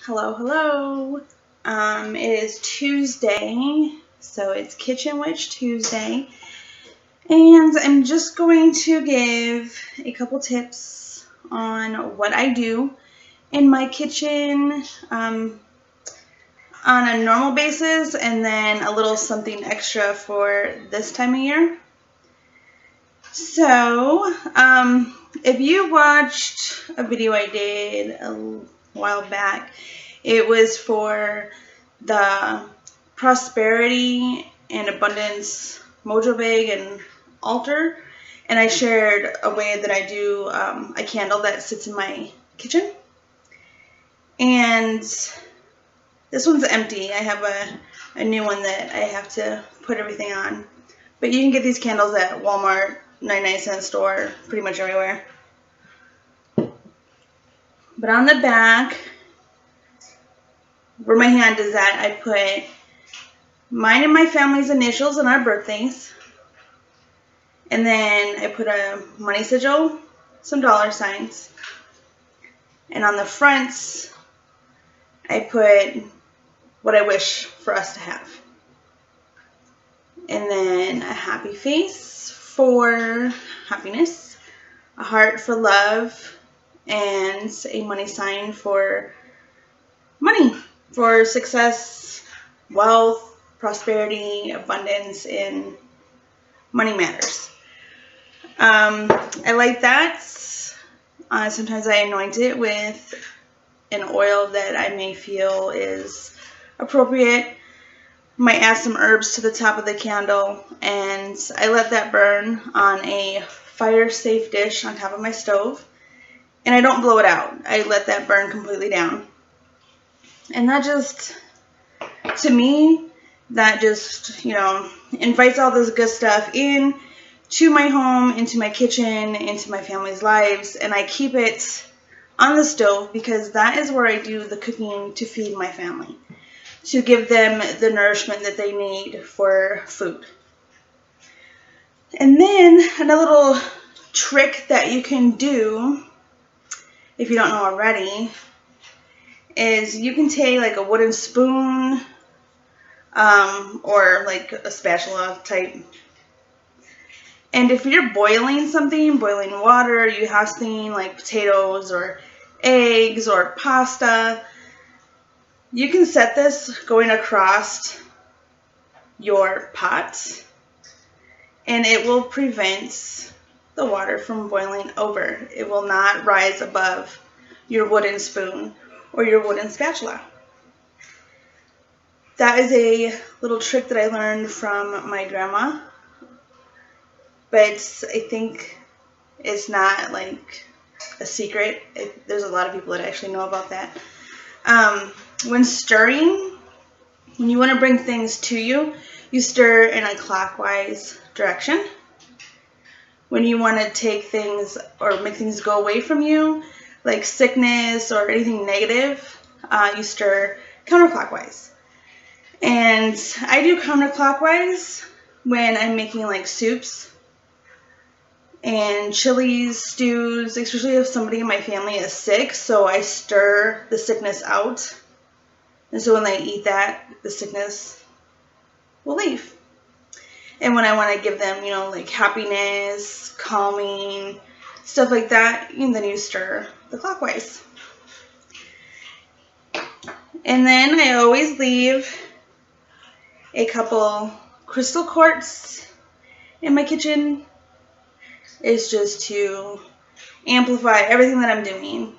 Hello, hello. It is Tuesday, so it's Kitchen Witch Tuesday, and I'm just going to give a couple tips on what I do in my kitchen on a normal basis, and then a little something extra for this time of year. So, if you watched a video I did a while back, it was for the prosperity and abundance mojo bag and altar, and I shared a way that I do a candle that sits in my kitchen. And this one's empty. I have a new one that I have to put everything on. But you can get these candles at Walmart, 99-cent store, pretty much everywhere. But on the back, where my hand is at, I put mine and my family's initials and our birthdays. And then I put a money sigil, some dollar signs. And on the fronts, I put what I wish for us to have. And then a happy face for happiness, a heart for love, and a money sign for money, for success, wealth, prosperity, abundance, and money matters. I like that. Sometimes I anoint it with an oil that I may feel is appropriate. Might add some herbs to the top of the candle, and I let that burn on a fire-safe dish on top of my stove, and I don't blow it out. I let that burn completely down. And that just, to me, that just, invites all this good stuff in to my home, into my kitchen, into my family's lives, and I keep it on the stove because that is where I do the cooking to feed my family, to give them the nourishment that they need for food. And then another little trick that you can do, if you don't know already, is you can take like a wooden spoon or like a spatula type. And if you're boiling something, boiling water, you have something like potatoes or eggs or pasta, you can set this going across your pot, and it will prevent the water from boiling over. It will not rise above your wooden spoon or your wooden spatula. That is a little trick that I learned from my grandma, but I think it's not like a secret. There's a lot of people that actually know about that. When stirring, when you want to bring things to you, you stir in a clockwise direction. When you want to take things or make things go away from you, like sickness or anything negative, you stir counterclockwise. And I do counterclockwise when I'm making like soups and chilies, stews, especially if somebody in my family is sick, so I stir the sickness out. And so when they eat that, the sickness will leave. And when I want to give them, like happiness, calming, stuff like that, and then you stir the clockwise. And then I always leave a couple crystal quartz in my kitchen. It's just to amplify everything that I'm doing.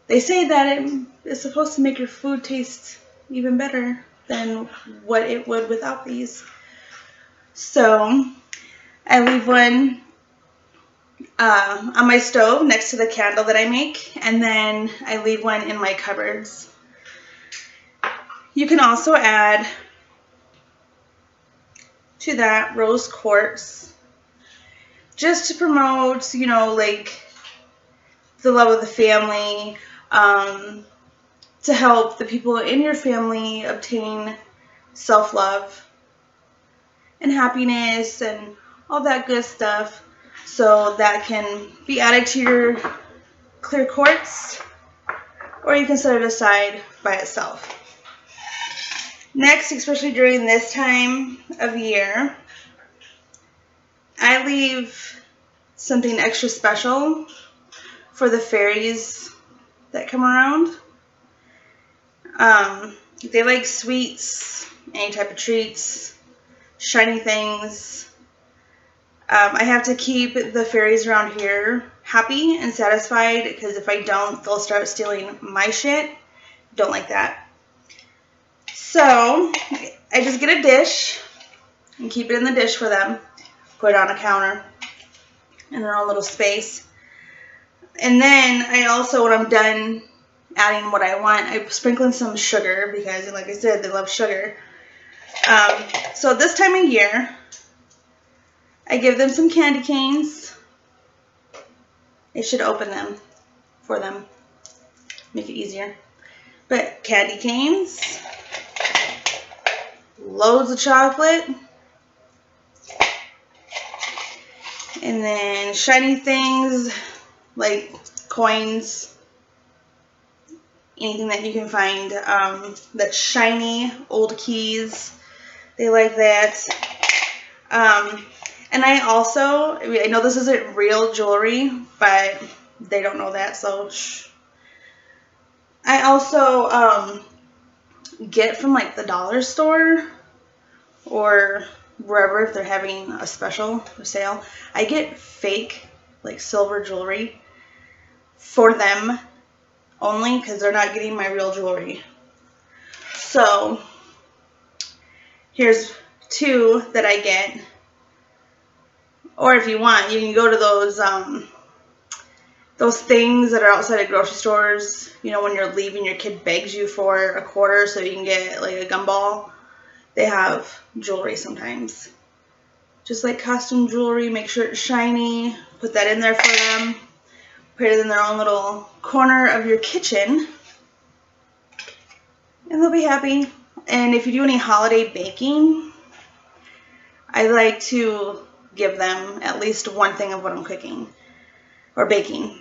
They say that it is supposed to make your food taste even better than what it would without these. So I leave one on my stove next to the candle that I make, and then I leave one in my cupboards. You can also add to that rose quartz just to promote, like the love of the family, to help the people in your family obtain self-love and happiness and all that good stuff. So that can be added to your clear quartz or you can set it aside by itself. Next, especially during this time of year, I leave something extra special for the fairies that come around. They like sweets, any type of treats, shiny things. I have to keep the fairies around here happy and satisfied, because if I don't, they'll start stealing my shit. Don't like that. So I just get a dish and keep it in the dish for them. Put it on a counter in their own little space. And then I also, when I'm done adding what I want, I sprinkle in some sugar, because like I said, they love sugar. So this time of year, I give them some candy canes. I should open them for them, make it easier. But candy canes, loads of chocolate, and then shiny things like coins, anything that you can find that's shiny, old keys. They like that. And I also, I know this isn't real jewelry, but they don't know that, so shh. I also get from like the dollar store or wherever, if they're having a special or sale, I get fake like silver jewelry for them only, because they're not getting my real jewelry. So here's 2 that I get. Or if you want, you can go to those things that are outside of grocery stores. You know, when you're leaving, your kid begs you for a quarter so you can get like a gumball. They have jewelry sometimes. Just like costume jewelry, make sure it's shiny. Put that in there for them. Put it in their own little corner of your kitchen. And they'll be happy. And if you do any holiday baking, I like to give them at least one thing of what I'm cooking or baking.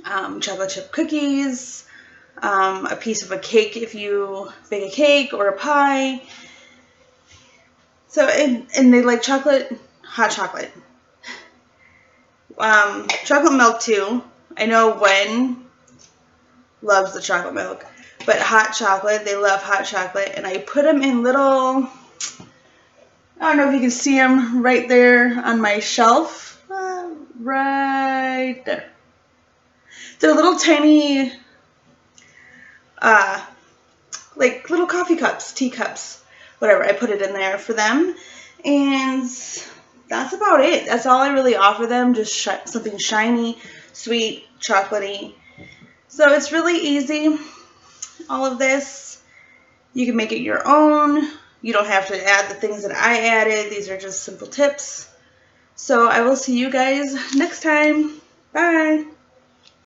Chocolate chip cookies, a piece of a cake if you bake a cake, or a pie. So, and they like chocolate, hot chocolate. Chocolate milk too. I know Wen loves the chocolate milk, but hot chocolate, they love hot chocolate. And I put them in little, I don't know if you can see them right there on my shelf. Right there. They're little tiny, like little coffee cups, teacups, whatever. I put it in there for them. And that's about it. That's all I really offer them, just something shiny, sweet, chocolatey. So it's really easy, all of this. You can make it your own. You don't have to add the things that I added. These are just simple tips. So I will see you guys next time. Bye.